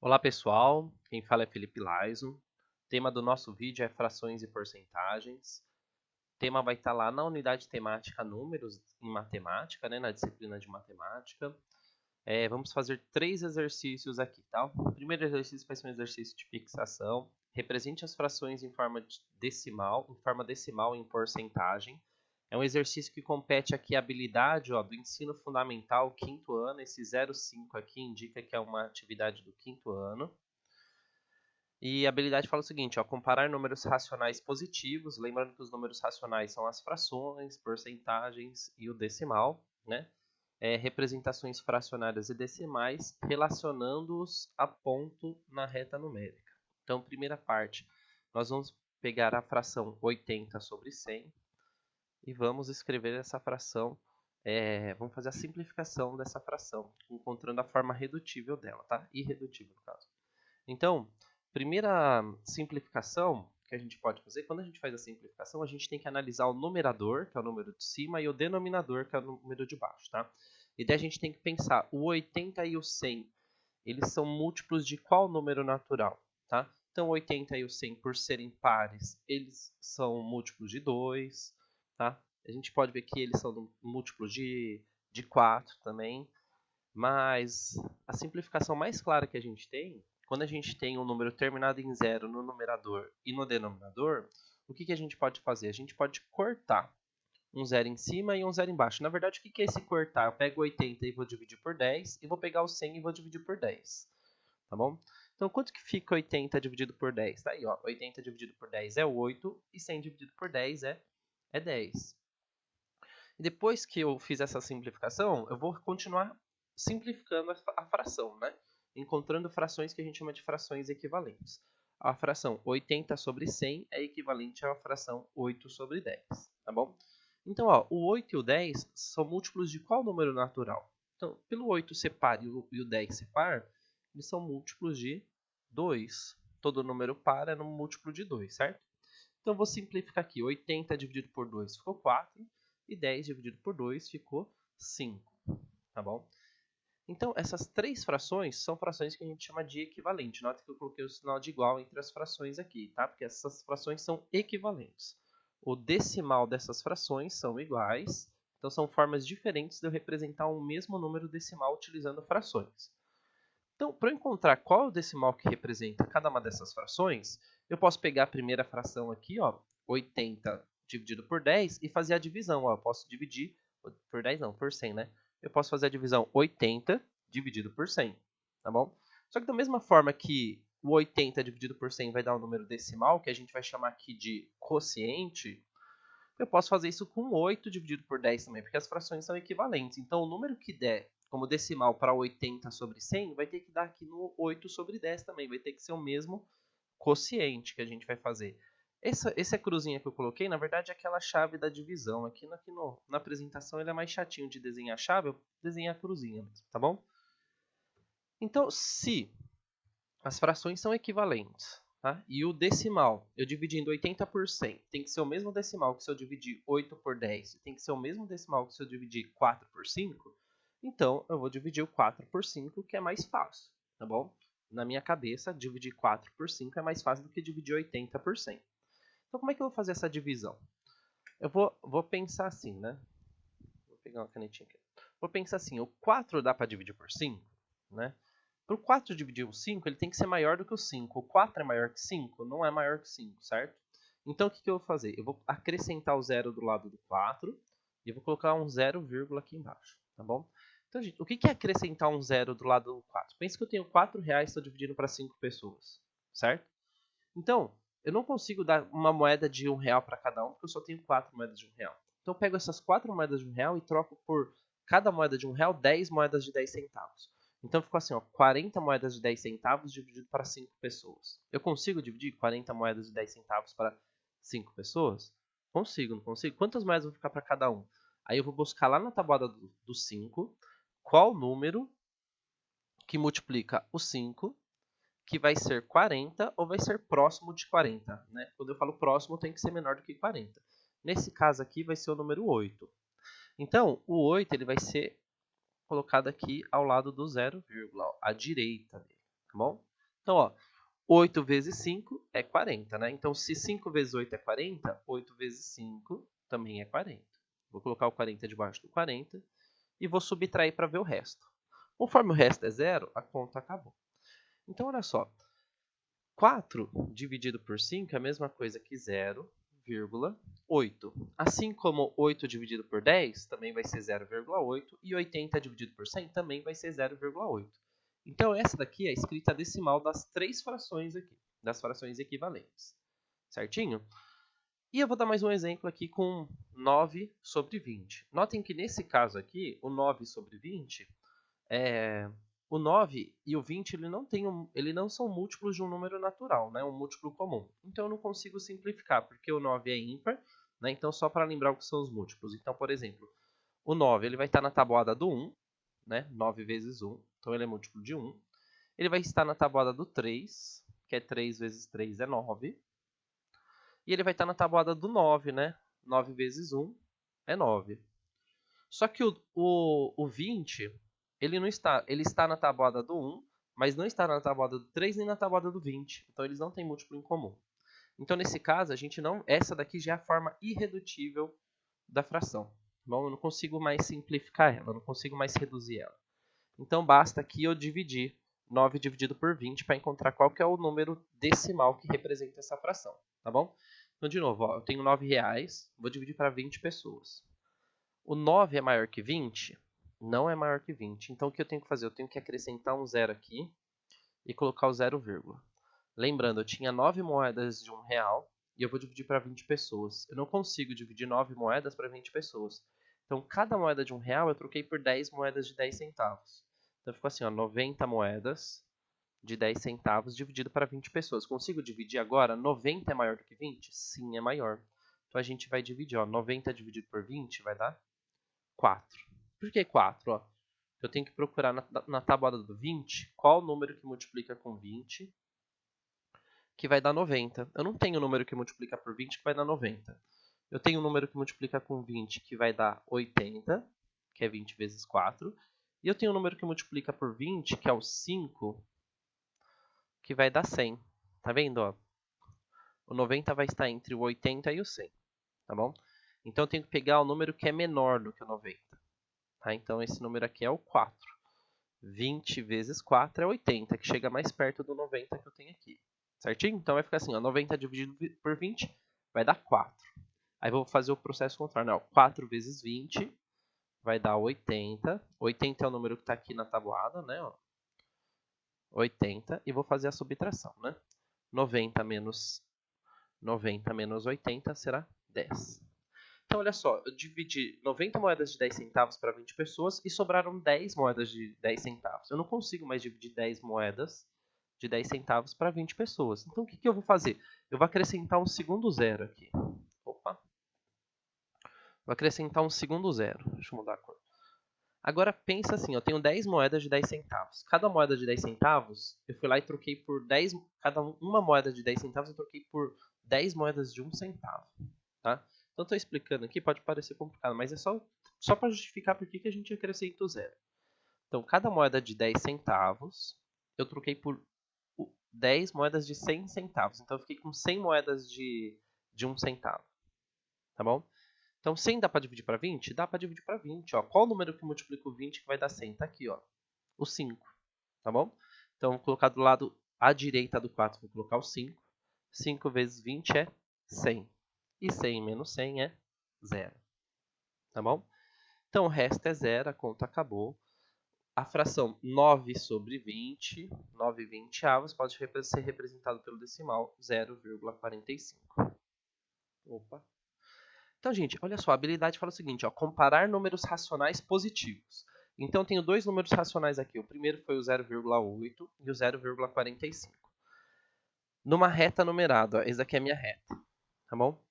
Olá pessoal, quem fala é Felipe Laiso. O tema do nosso vídeo é frações e porcentagens. O tema vai estar lá na unidade temática Números em Matemática, na disciplina de Matemática. Vamos fazer 3 exercícios aqui, tá? O primeiro exercício vai ser um exercício de fixação. Represente as frações em forma decimal em porcentagem. É um exercício que compete aqui a habilidade do ensino fundamental, quinto ano. Esse 0,5 aqui indica que é uma atividade do quinto ano. E a habilidade fala o seguinte, comparar números racionais positivos, lembrando que os números racionais são as frações, porcentagens e o decimal, né? Representações fracionárias e decimais, relacionando-os a ponto na reta numérica. Então, primeira parte, nós vamos pegar a fração 80 sobre 100 e vamos escrever essa fração, vamos fazer a simplificação dessa fração, encontrando a forma redutível dela, tá? Irredutível, no caso. Então, primeira simplificação que a gente pode fazer, quando a gente faz a simplificação, a gente tem que analisar o numerador, que é o número de cima, e o denominador, que é o número de baixo, tá? E daí a gente tem que pensar, o 80 e o 100, eles são múltiplos de qual número natural, tá? Então, o 80 e o 100, por serem pares, eles são múltiplos de 2, tá? A gente pode ver que eles são múltiplos de 4 também, mas a simplificação mais clara que a gente tem, quando a gente tem um número terminado em zero no numerador e no denominador, o que a gente pode fazer? A gente pode cortar um zero em cima e um zero embaixo. Na verdade, o que é esse cortar? Eu pego 80 e vou dividir por 10, e vou pegar o 100 e vou dividir por 10. Tá bom? Então, quanto que fica 80 dividido por 10? Tá aí, ó. 80 dividido por 10 é 8, e 100 dividido por 10 é 10. E depois que eu fiz essa simplificação, eu vou continuar simplificando a fração, né? Encontrando frações que a gente chama de frações equivalentes. A fração 80 sobre 100 é equivalente à fração 8 sobre 10, tá bom? Então, ó, o 8 e o 10 são múltiplos de qual número natural? Então, pelo 8 ser par e o 10 ser par, eles são múltiplos de 2. Todo número par é um múltiplo de 2, certo? Então, eu vou simplificar aqui. 80 dividido por 2 ficou 4. E 10 dividido por 2 ficou 5. Tá bom? Então, essas três frações são frações que a gente chama de equivalente. Nota que eu coloquei o sinal de igual entre as frações aqui, tá? Porque essas frações são equivalentes. O decimal dessas frações são iguais. Então, são formas diferentes de eu representar um mesmo número decimal utilizando frações. Então, para eu encontrar qual é o decimal que representa cada uma dessas frações, eu posso pegar a primeira fração aqui, ó, 80 dividido por 10, e fazer a divisão. Ó, eu posso dividir por 10 não, por 100, né? Eu posso fazer a divisão 80 dividido por 100, tá bom? Só que da mesma forma que o 80 dividido por 100 vai dar um número decimal, que a gente vai chamar aqui de quociente, eu posso fazer isso com 8 dividido por 10 também, porque as frações são equivalentes. Então, o número que der como decimal para 80 sobre 100 vai ter que dar aqui no 8 sobre 10 também. Vai ter que ser o mesmo quociente que a gente vai fazer. Essa cruzinha que eu coloquei, na verdade, é aquela chave da divisão. Na apresentação ele é mais chatinho de desenhar a chave, eu desenhei a cruzinha, tá bom? Então, se as frações são equivalentes, tá? E o decimal, eu dividindo 80 por 100, tem que ser o mesmo decimal que se eu dividir 8 por 10, tem que ser o mesmo decimal que se eu dividir 4 por 5, então eu vou dividir o 4 por 5, que é mais fácil, tá bom? Na minha cabeça, dividir 4 por 5 é mais fácil do que dividir 80 por 100. Então, como é que eu vou fazer essa divisão? Eu vou pensar assim, né? Vou pegar uma canetinha aqui. Vou pensar assim, o 4 dá para dividir por 5, né? Para o 4 dividir o 5, ele tem que ser maior do que o 5. O 4 é maior que 5? Não é maior que 5, certo? Então, o que eu vou fazer? Eu vou acrescentar o zero do lado do 4 e vou colocar um 0, aqui embaixo, tá bom? Então, gente, o que é acrescentar um zero do lado do 4? Pense que eu tenho 4 reais e estou dividindo para 5 pessoas, certo? Então, eu não consigo dar uma moeda de R$1 para cada um, porque eu só tenho 4 moedas de R$1. Então, eu pego essas 4 moedas de R$1 e troco por cada moeda de R$1, 10 moedas de 10 centavos. Então, ficou assim, ó, 40 moedas de 10 centavos dividido para 5 pessoas. Eu consigo dividir 40 moedas de 10 centavos para 5 pessoas? Consigo, não consigo? Quantas moedas vão ficar para cada um? Aí eu vou buscar lá na tabuada do 5 qual número que multiplica o 5, que vai ser 40 ou vai ser próximo de 40, né? Quando eu falo próximo, tem que ser menor do que 40. Nesse caso aqui, vai ser o número 8. Então, o 8 ele vai ser colocado aqui ao lado do 0, à direita dele, tá bom? Então, ó, 8 vezes 5 é 40, né? Então, se 5 vezes 8 é 40, 8 vezes 5 também é 40. Vou colocar o 40 debaixo do 40 e vou subtrair para ver o resto. Conforme o resto é zero, a conta acabou. Então, olha só. 4 dividido por 5 é a mesma coisa que 0,8. Assim como 8 dividido por 10 também vai ser 0,8 e 80 dividido por 100 também vai ser 0,8. Então, essa daqui é a escrita decimal das três frações aqui, das frações equivalentes. Certinho? E eu vou dar mais um exemplo aqui com 9 sobre 20. Notem que nesse caso aqui, o 9 sobre 20, o 9 e o 20 ele não são múltiplos de um número natural, né? Um múltiplo comum. Então eu não consigo simplificar, porque o 9 é ímpar, né? Então só para lembrar o que são os múltiplos. Então, por exemplo, o 9 ele vai estar na tabuada do 1, né? 9 vezes 1, então ele é múltiplo de 1. Ele vai estar na tabuada do 3, que é 3 vezes 3 é 9. E ele vai estar na tabuada do 9, né? 9 vezes 1 é 9. Só que o 20, ele não está, ele está na tabuada do 1, mas não está na tabuada do 3 nem na tabuada do 20. Então eles não têm múltiplo em comum. Então nesse caso, a gente não, essa daqui já é a forma irredutível da fração. Bom, eu não consigo mais simplificar ela, eu não consigo mais reduzir ela. Então basta aqui eu dividir 9 dividido por 20 para encontrar qual que é o número decimal que representa essa fração, tá bom? Então, de novo, ó, eu tenho R$9, vou dividir para 20 pessoas. O 9 é maior que 20? Não é maior que 20. Então, o que eu tenho que fazer? Eu tenho que acrescentar um zero aqui e colocar o 0, lembrando, eu tinha 9 moedas de R$1 e eu vou dividir para 20 pessoas. Eu não consigo dividir 9 moedas para 20 pessoas. Então, cada moeda de R$1 eu troquei por 10 moedas de 10 centavos. Então, ficou assim, ó, 90 moedas de 10 centavos dividido para 20 pessoas. Consigo dividir agora? 90 é maior do que 20? Sim, é maior. Então, a gente vai dividir. Ó, 90 dividido por 20 vai dar 4. Por que 4? Ó, eu tenho que procurar na tabuada do 20 qual o número que multiplica com 20 que vai dar 90. Eu não tenho um número que multiplica por 20 que vai dar 90. Eu tenho um número que multiplica com 20 que vai dar 80, que é 20 vezes 4. E eu tenho um número que multiplica por 20, que é o 5, que vai dar 100. Tá vendo? Ó? O 90 vai estar entre o 80 e o 100. Tá bom? Então eu tenho que pegar o número que é menor do que o 90. Tá? Então esse número aqui é o 4. 20 vezes 4 é 80, que chega mais perto do 90 que eu tenho aqui. Certinho? Então vai ficar assim, ó, 90 dividido por 20 vai dar 4. Aí vou fazer o processo contrário. Não, 4 vezes 20 vai dar 80. 80 é o número que está aqui na tabuada, né? Ó. 80. E vou fazer a subtração, né? 90 menos 80 será 10. Então, olha só, eu dividi 90 moedas de 10 centavos para 20 pessoas e sobraram 10 moedas de 10 centavos. Eu não consigo mais dividir 10 moedas de 10 centavos para 20 pessoas. Então, o que eu vou fazer? Eu vou acrescentar um segundo zero aqui. Opa! Vou acrescentar um segundo zero. Deixa eu mudar a cor. Agora, pensa assim, eu tenho 10 moedas de 10 centavos. Cada moeda de 10 centavos, eu fui lá e troquei por 10... uma moeda de 10 centavos eu troquei por 10 moedas de 1 centavo. Tá? Então, estou explicando aqui, pode parecer complicado, mas é só para justificar por que a gente acrescenta o zero. Então, cada moeda de 10 centavos, eu troquei por 10 moedas de 100 centavos. Então, eu fiquei com 100 moedas de 1 centavo. Tá bom? Então, 100 dá para dividir para 20? Dá para dividir para 20. Ó. Qual o número que multiplica o 20 que vai dar 100? Está aqui, ó, o 5. Tá bom? Então, vou colocar do lado à direita do 4, vou colocar o 5. 5 vezes 20 é 100. E 100 menos 100 é 0. Tá bom? Então, o resto é 0, a conta acabou. A fração 9 sobre 20, 9 vinte-avos, pode ser representado pelo decimal 0,45. Opa! Então, gente, olha só, a habilidade fala o seguinte, ó, comparar números racionais positivos. Então, eu tenho dois números racionais aqui. O primeiro foi o 0,8 e o 0,45. Numa reta numerada, ó, essa aqui é a minha reta, tá bom?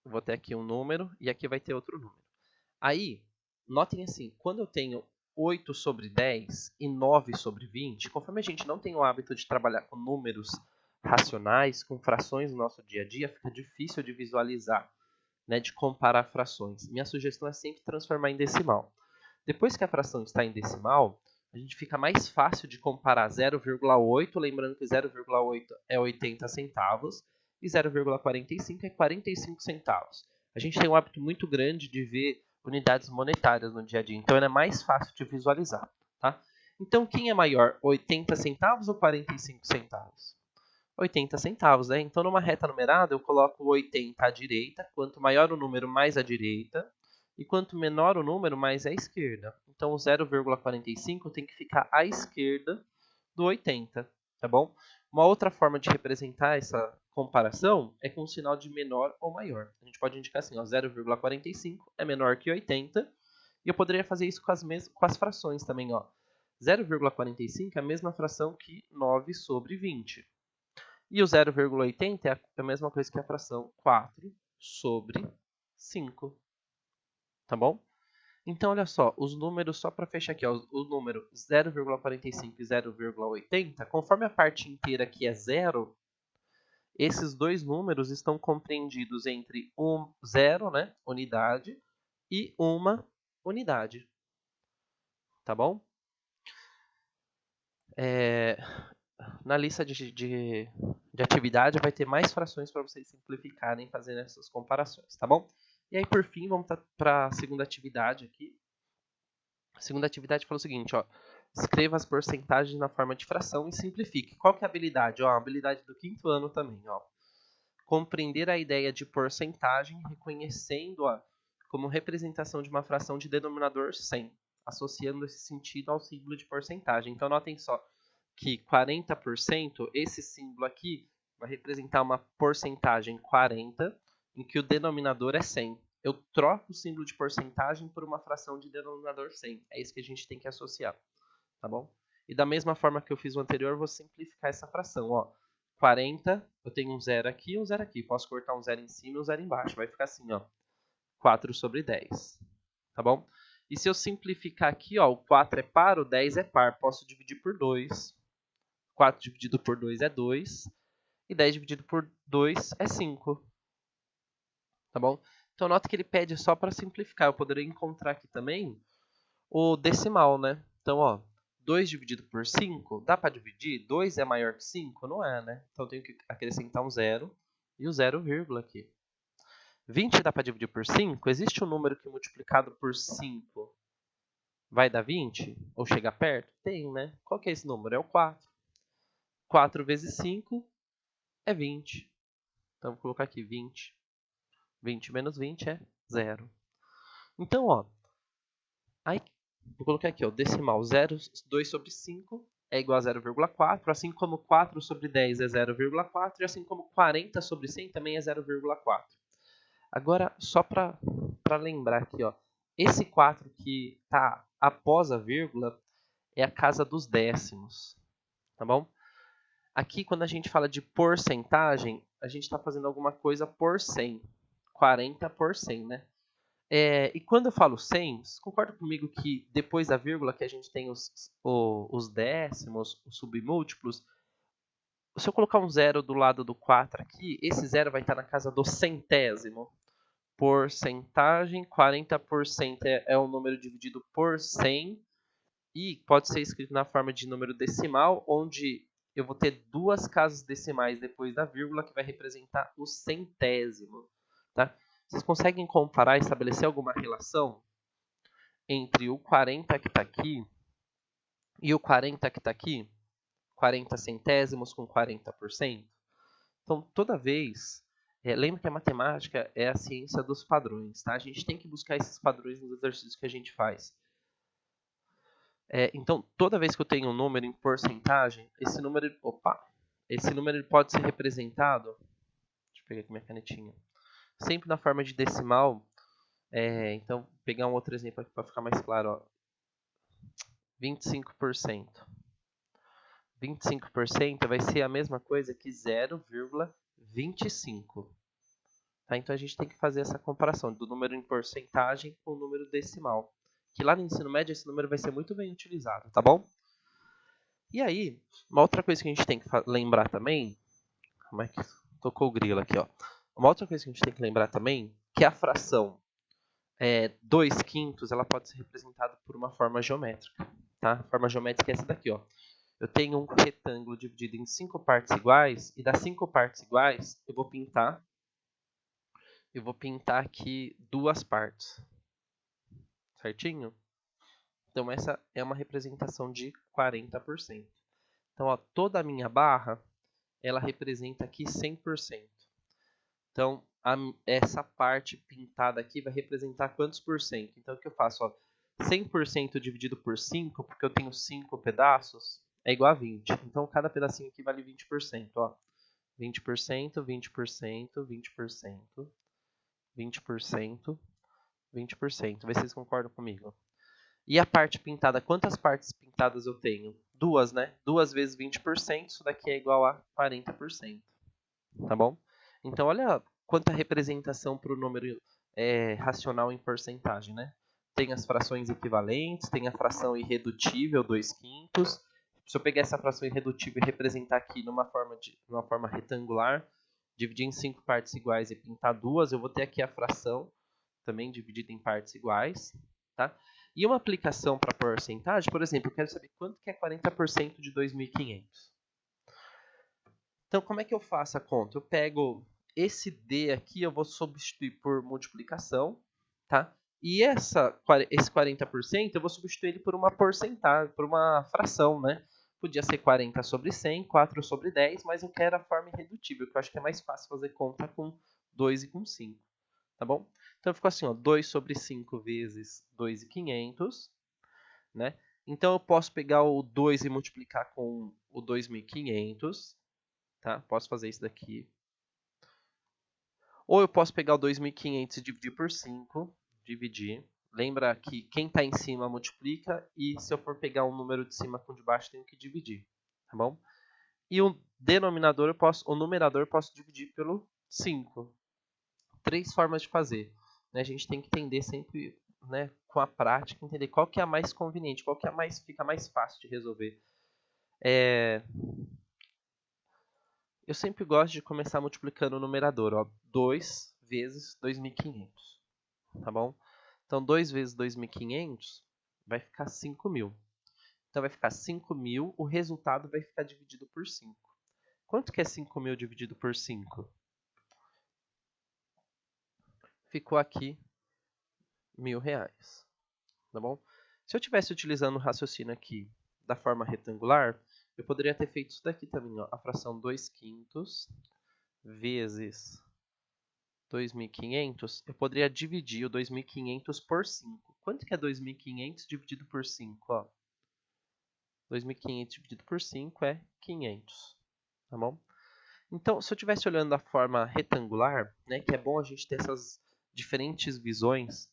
Eu vou ter aqui um número e aqui vai ter outro número. Aí, notem assim, quando eu tenho 8 sobre 10 e 9 sobre 20, conforme a gente não tem o hábito de trabalhar com números racionais, com frações no nosso dia a dia, fica difícil de visualizar, né, de comparar frações. Minha sugestão é sempre transformar em decimal. Depois que a fração está em decimal, a gente fica mais fácil de comparar 0,8, lembrando que 0,8 é 80 centavos e 0,45 é 45 centavos. A gente tem um hábito muito grande de ver unidades monetárias no dia a dia, então ela é mais fácil de visualizar, tá? Então, quem é maior, 80 centavos ou 45 centavos? 80 centavos, né? Então, numa reta numerada, eu coloco o 80 à direita. Quanto maior o número, mais à direita. E quanto menor o número, mais à esquerda. Então, o 0,45 tem que ficar à esquerda do 80, tá bom? Uma outra forma de representar essa comparação é com um sinal de menor ou maior. A gente pode indicar assim, ó, 0,45 é menor que 80. E eu poderia fazer isso com as frações também, ó. 0,45 é a mesma fração que 9 sobre 20. E o 0,80 é a mesma coisa que a fração 4 sobre 5. Tá bom? Então, olha só, os números, só para fechar aqui, ó, o número 0,45 e 0,80, conforme a parte inteira aqui é zero, esses dois números estão compreendidos entre 0, né, unidade, e 1 unidade. Tá bom? Na lista de atividade vai ter mais frações para vocês simplificarem fazendo essas comparações, tá bom? E aí, por fim, vamos para a segunda atividade aqui. A segunda atividade fala o seguinte, ó. Escreva as porcentagens na forma de fração e simplifique. Qual que é a habilidade? Ó, a habilidade do 5º ano também, ó. Compreender a ideia de porcentagem, reconhecendo-a como representação de uma fração de denominador 100, associando esse sentido ao símbolo de porcentagem. Então, notem só que 40%, esse símbolo aqui, vai representar uma porcentagem 40, em que o denominador é 100. Eu troco o símbolo de porcentagem por uma fração de denominador 100. É isso que a gente tem que associar, tá bom? E da mesma forma que eu fiz o anterior, eu vou simplificar essa fração, ó. 40, eu tenho um 0 aqui e um 0 aqui. Posso cortar um 0 em cima e um 0 embaixo. Vai ficar assim, ó. 4 sobre 10, tá bom? E se eu simplificar aqui, ó, o 4 é par, o 10 é par. Posso dividir por 2. 4 dividido por 2 é 2. E 10 dividido por 2 é 5. Tá bom? Então, nota que ele pede só para simplificar. Eu poderia encontrar aqui também o decimal, né? Então, ó, 2 dividido por 5, dá para dividir? 2 é maior que 5? Não é, né? Então, eu tenho que acrescentar um 0 e o 0, aqui. 20 dá para dividir por 5? Existe um número que multiplicado por 5 vai dar 20? Ou chega perto? Tem, né? Qual que é esse número? É o 4. 4 vezes 5 é 20. Então, vou colocar aqui 20. 20 menos 20 é 0. Então, ó, aí, vou colocar aqui, ó, decimal 2 sobre 5 é igual a 0,4, assim como 4 sobre 10 é 0,4, e assim como 40 sobre 100 também é 0,4. Agora, só para lembrar aqui, ó, esse 4 que está após a vírgula é a casa dos décimos, tá bom? Aqui, quando a gente fala de porcentagem, a gente está fazendo alguma coisa por 100. 40 por 100, né? E quando eu falo 100, você concorda comigo que depois da vírgula que a gente tem os décimos, os submúltiplos, se eu colocar um 0 do lado do 4 aqui, esse 0 vai estar na casa do centésimo. Porcentagem, 40% é o número dividido por 100 e pode ser escrito na forma de número decimal, onde eu vou ter duas casas decimais depois da vírgula que vai representar o centésimo, tá? Vocês conseguem comparar e estabelecer alguma relação entre o 40 que está aqui e o 40 que está aqui? 40 centésimos com 40%? Então, toda vez, lembra que a matemática é a ciência dos padrões, tá? A gente tem que buscar esses padrões nos exercícios que a gente faz. Então, toda vez que eu tenho um número em porcentagem, esse número ele pode ser representado, deixa eu pegar aqui minha canetinha, sempre na forma de decimal. Então, vou pegar um outro exemplo aqui para ficar mais claro, ó. 25%. 25% vai ser a mesma coisa que 0,25. Tá? Então, a gente tem que fazer essa comparação do número em porcentagem com o número decimal. Que lá no ensino médio, esse número vai ser muito bem utilizado, tá bom? E aí, uma outra coisa que a gente tem que lembrar também... Como é que tocou o grilo aqui, ó? Uma outra coisa que a gente tem que lembrar também, que a fração 2/5 ela pode ser representada por uma forma geométrica. Tá? A forma geométrica é essa daqui. Ó. Eu tenho um retângulo dividido em 5 partes iguais, e das 5 partes iguais eu vou pintar aqui 2 partes. Certinho? Então essa é uma representação de 40%. Então, ó, toda a minha barra, ela representa aqui 100%. Então, essa parte pintada aqui vai representar quantos por cento? Então, o que eu faço? Ó, 100% dividido por 5, porque eu tenho 5 pedaços, é igual a 20. Então, cada pedacinho aqui vale 20%. Ó. 20%, 20%, 20%, 20%, 20%. Vê se vocês concordam comigo. E a parte pintada, quantas partes pintadas eu tenho? 2, né? 2 vezes 20%, isso daqui é igual a 40%. Tá bom? Então, olha quanta representação para o número racional em porcentagem, né? Tem as frações equivalentes, tem a fração irredutível, 2/5. Se eu pegar essa fração irredutível e representar aqui numa forma retangular, dividir em 5 partes iguais e pintar 2, eu vou ter aqui a fração também dividida em partes iguais, tá? E uma aplicação para porcentagem, por exemplo, eu quero saber quanto que é 40% de 2.500. Então, como é que eu faço a conta? Eu pego esse D aqui, eu vou substituir por multiplicação, tá? E esse 40% eu vou substituir ele por uma porcentagem, por uma fração, né? Podia ser 40 sobre 100, 4 sobre 10, mas eu quero a forma irredutível, que eu acho que é mais fácil fazer conta com 2 e com 5, tá bom? Então, ficou assim, ó, 2 sobre 5 vezes 2.500, né? Então, eu posso pegar o 2 e multiplicar com o 2.500, tá? Posso fazer isso daqui. Ou eu posso pegar o 2.500 e dividir por 5, dividir. Lembra que quem está em cima multiplica, e se eu for pegar um número de cima com de baixo, tenho que dividir, tá bom? E o numerador eu posso dividir pelo 5. 3 formas de fazer. Né? A gente tem que entender sempre, né, com a prática, entender qual que é a mais conveniente, qual que é fica mais fácil de resolver. Eu sempre gosto de começar multiplicando o numerador, ó, 2 vezes 2.500, tá bom? Então, 2 vezes 2.500 vai ficar 5.000. Então, vai ficar 5.000, o resultado vai ficar dividido por 5. Quanto que é 5.000 dividido por 5? Ficou aqui R$1.000, tá bom? Se eu estivesse utilizando o raciocínio aqui da forma retangular, eu poderia ter feito isso daqui também, ó, a fração 2/5 vezes 2.500, eu poderia dividir o 2.500 por 5. Quanto que é 2.500 dividido por 5? Ó, 2.500 dividido por 5 é 500, tá bom? Então, se eu estivesse olhando da forma retangular, né, que é bom a gente ter essas diferentes visões,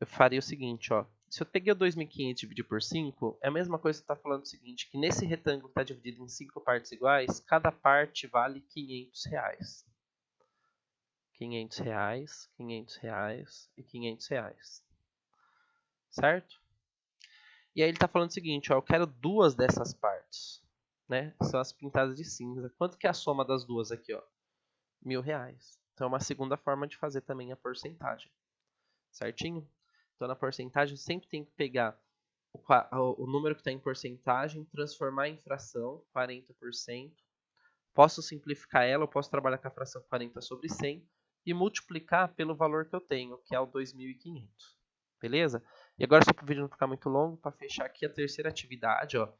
eu faria o seguinte, ó. Se eu peguei o 2.500 e dividir por 5, é a mesma coisa que está falando o seguinte, que nesse retângulo que está dividido em 5 partes iguais, cada parte vale R$500. R$500, R$500 e R$500. Certo? E aí ele está falando o seguinte, ó, eu quero 2 dessas partes, né? São as pintadas de cinza. Quanto que é a soma das duas aqui, ó? R$1.000. Então é uma segunda forma de fazer também a porcentagem. Certinho? Então na porcentagem eu sempre tenho que pegar o número que está em porcentagem, transformar em fração, 40%. Posso simplificar ela, eu posso trabalhar com a fração 40 sobre 100 e multiplicar pelo valor que eu tenho, que é o 2.500. Beleza? E agora, só para o vídeo não ficar muito longo, para fechar aqui a terceira atividade, ó,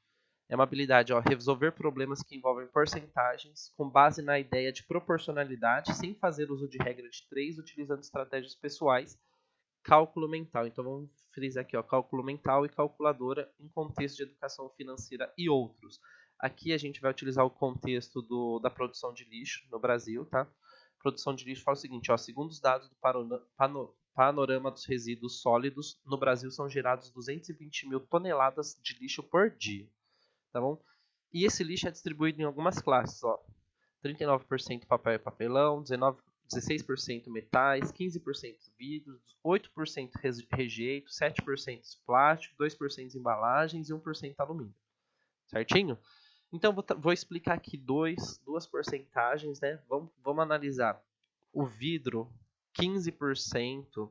é uma habilidade, ó, resolver problemas que envolvem porcentagens com base na ideia de proporcionalidade, sem fazer uso de regra de 3, utilizando estratégias pessoais, cálculo mental. Então vamos frisar aqui, ó, cálculo mental e calculadora em contexto de educação financeira e outros. Aqui a gente vai utilizar o contexto da produção de lixo no Brasil, tá? Produção de lixo fala o seguinte, ó, segundo os dados do panorama dos resíduos sólidos, no Brasil são gerados 220 mil toneladas de lixo por dia, tá bom? E esse lixo é distribuído em algumas classes, ó. 39% papel e papelão, 16% metais, 15% vidros, 8% rejeito, 7% plástico, 2% embalagens e 1% alumínio. Certinho? Então, vou explicar aqui duas porcentagens, né? Vamos analisar o vidro, 15%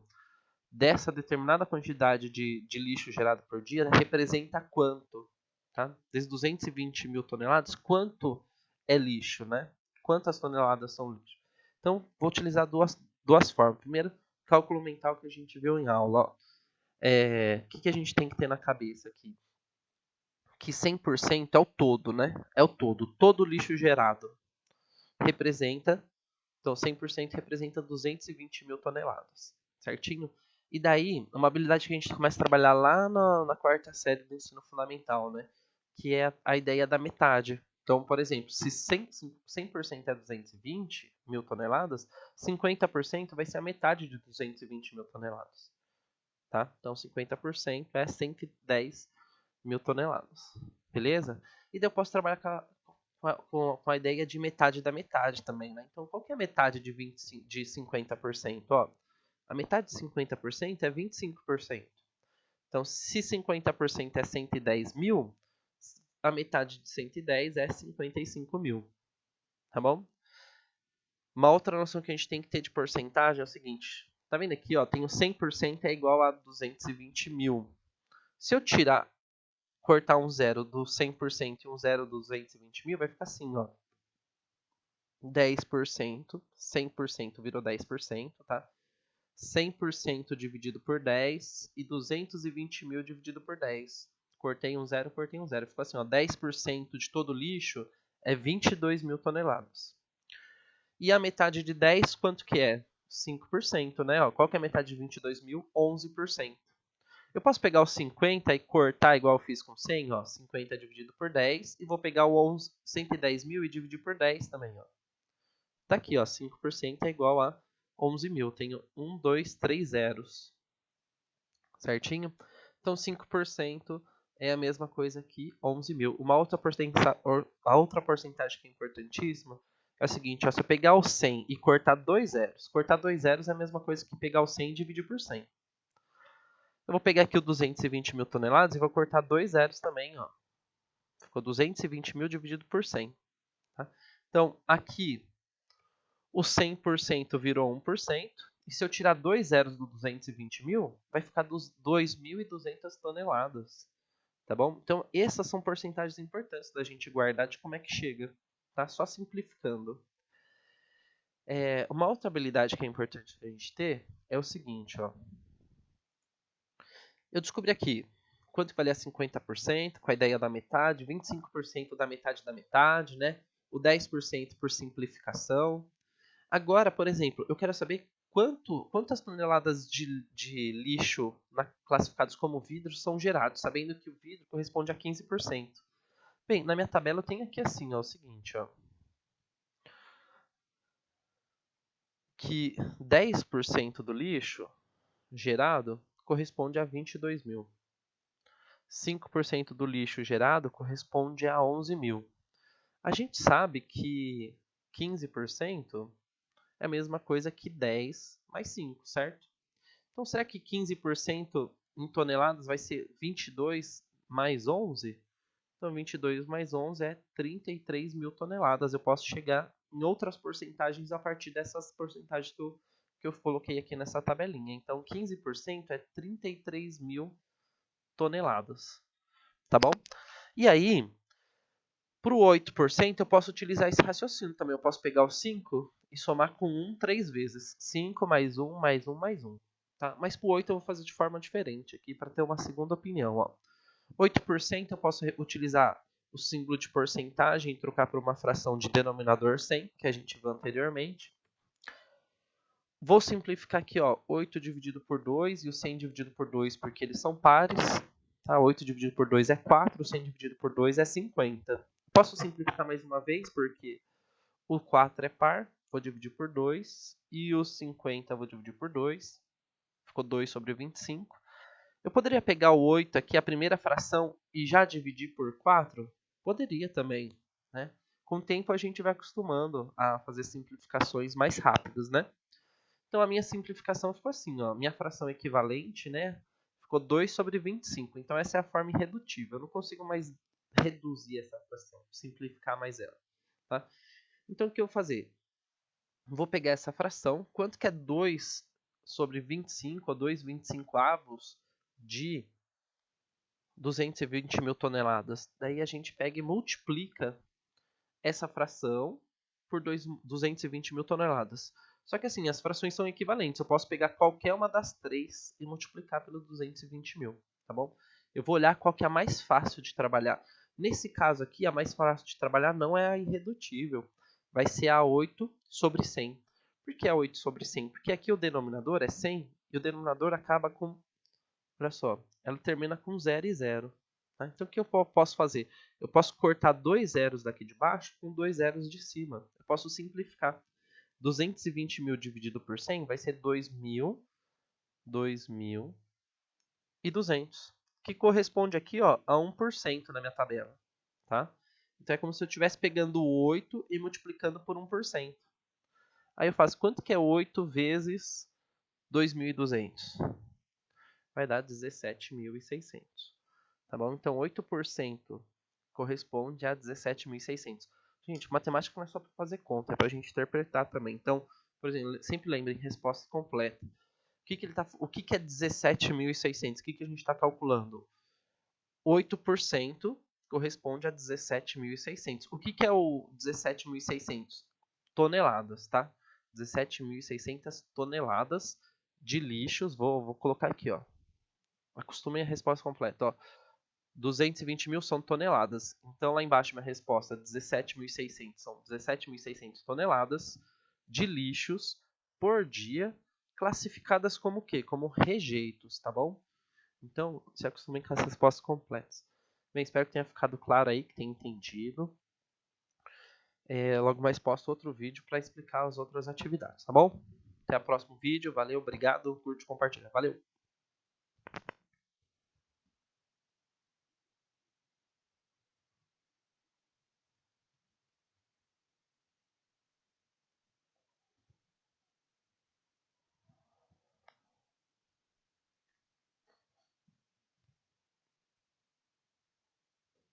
dessa determinada quantidade de lixo gerado por dia representa quanto? Tá? Desde 220 mil toneladas, quanto é lixo, né? Quantas toneladas são lixo? Então, vou utilizar duas formas. Primeiro, cálculo mental que a gente viu em aula. O que a gente tem que ter na cabeça aqui? Que 100% é o todo, né? É o todo. Todo lixo gerado representa, então 100% representa 220 mil toneladas, certinho? E daí, uma habilidade que a gente começa a trabalhar lá na quarta série do ensino fundamental, né? Que é a ideia da metade. Então, por exemplo, se 100% é 220 mil toneladas, 50% vai ser a metade de 220 mil toneladas. Tá? Então, 50% é 110 mil toneladas. Beleza? E daí eu posso trabalhar com a ideia de metade da metade também, né? Então, qual que é a metade de 50%? Ó, a metade de 50% é 25%. Então, se 50% é 110 mil, a metade de 110 é 55 mil. Tá bom? Uma outra noção que a gente tem que ter de porcentagem é o seguinte. Tá vendo aqui, ó? Tem o 100% é igual a 220 mil. Se eu cortar um zero do 100% e um zero do 220 mil, vai ficar assim, ó. 10%, 100% virou 10%, tá? 100% dividido por 10 e 220 mil dividido por 10. Cortei um zero, ficou assim, ó, 10% de todo lixo é 22 mil toneladas. E a metade de 10, quanto que é? 5%, né? Ó, qual que é a metade de 22 mil? 11%. Eu posso pegar o 50 e cortar igual eu fiz com 100, ó, 50 dividido por 10, e vou pegar o 110 mil e dividir por 10 também, ó. Tá aqui, ó, 5% é igual a 11 mil. Tenho 1, 2, 3 zeros. Certinho? Então, 5% é a mesma coisa que 11 mil. A outra porcentagem que é importantíssima é o seguinte, ó, se eu pegar o 100 e cortar 2 zeros, cortar 2 zeros é a mesma coisa que pegar o 100 e dividir por 100. Eu vou pegar aqui o 220 mil toneladas e vou cortar 2 zeros também, ó. Ficou 220 mil dividido por 100. Tá? Então, aqui, o 100% virou 1%. E se eu tirar 2 zeros do 220 mil, vai ficar dos 2.200 toneladas. Tá bom? Então, essas são porcentagens importantes da gente guardar de como é que chega. Tá? Só simplificando. Uma outra habilidade que é importante a gente ter é o seguinte, ó. Eu descobri aqui quanto valia 50%, com a ideia da metade, 25% da metade, né? O 10% por simplificação. Agora, por exemplo, eu quero saber quantas toneladas de lixo classificados como vidro são gerados, sabendo que o vidro corresponde a 15%. Bem, na minha tabela eu tenho aqui assim, ó, o seguinte, ó, que 10% do lixo gerado corresponde a 22 mil. 5% do lixo gerado corresponde a 11 mil. A gente sabe que 15% é a mesma coisa que 10 mais 5, certo? Então, será que 15% em toneladas vai ser 22 mais 11? Então, 22 mais 11 é 33 mil toneladas. Eu posso chegar em outras porcentagens a partir dessas porcentagens que eu coloquei aqui nessa tabelinha. Então, 15% é 33 mil toneladas. Tá bom? E aí, para o 8%, eu posso utilizar esse raciocínio também. Eu posso pegar o 5 e somar com 1 3 vezes. 5 mais 1 mais 1 mais 1. Tá? Mas para o 8 eu vou fazer de forma diferente aqui para ter uma segunda opinião. Ó. 8% eu posso utilizar o símbolo de porcentagem e trocar por uma fração de denominador 100, que a gente viu anteriormente. Vou simplificar aqui, ó, 8 dividido por 2 e o 100 dividido por 2, porque eles são pares. Tá? 8 dividido por 2 é 4, o 100 dividido por 2 é 50. Posso simplificar mais uma vez, porque o 4 é par, vou dividir por 2, e o 50 vou dividir por 2, ficou 2 sobre 25. Eu poderia pegar o 8 aqui, a primeira fração, e já dividir por 4? Poderia também, né? Com o tempo a gente vai acostumando a fazer simplificações mais rápidas, né? Então a minha simplificação ficou assim, ó, minha fração equivalente, né, ficou 2 sobre 25. Então essa é a forma irredutível. Eu não consigo mais reduzir essa fração, simplificar mais ela. Tá? Então o que eu vou fazer? Vou pegar essa fração. Quanto que é 2 sobre 25 ou 2/25 de 220 mil toneladas. Daí a gente pega e multiplica essa fração por 220 mil toneladas. Só que assim, as frações são equivalentes. Eu posso pegar qualquer uma das três e multiplicar pelos 220 mil, tá bom? Eu vou olhar qual que é a mais fácil de trabalhar. Nesse caso aqui, a mais fácil de trabalhar não é a irredutível. Vai ser a 8 sobre 100. Por que a 8 sobre 100? Porque aqui o denominador é 100 e o denominador acaba com... Olha só, ela termina com 0 e 0. Tá? Então o que eu posso fazer? Eu posso cortar 2 zeros daqui de baixo com 2 zeros de cima. Eu posso simplificar. 220 mil dividido por 100 vai ser 2.200, que corresponde aqui, ó, a 1% na minha tabela. Tá? Então é como se eu estivesse pegando 8 e multiplicando por 1%. Aí eu faço quanto que é 8 vezes 2.200? Vai dar 17.600. Tá bom? Então 8% corresponde a 17.600. Gente, matemática não é só para fazer conta, é para a gente interpretar também. Então, por exemplo, sempre lembrem, resposta completa. O que é 17.600? O que a gente está calculando? 8% corresponde a 17.600. O que é o 17.600? Toneladas, tá? 17.600 toneladas de lixos. Vou colocar aqui, ó. Acostumem a resposta completa, ó. 220 mil são toneladas. Então, lá embaixo, minha resposta, 17.600 são 17.600 toneladas de lixos por dia, classificadas como o quê? Como rejeitos, tá bom? Então, se acostumem com as respostas completas. Bem, espero que tenha ficado claro aí, que tenha entendido. Logo mais posto outro vídeo para explicar as outras atividades, tá bom? Até o próximo vídeo. Valeu, obrigado, curte e compartilha. Valeu!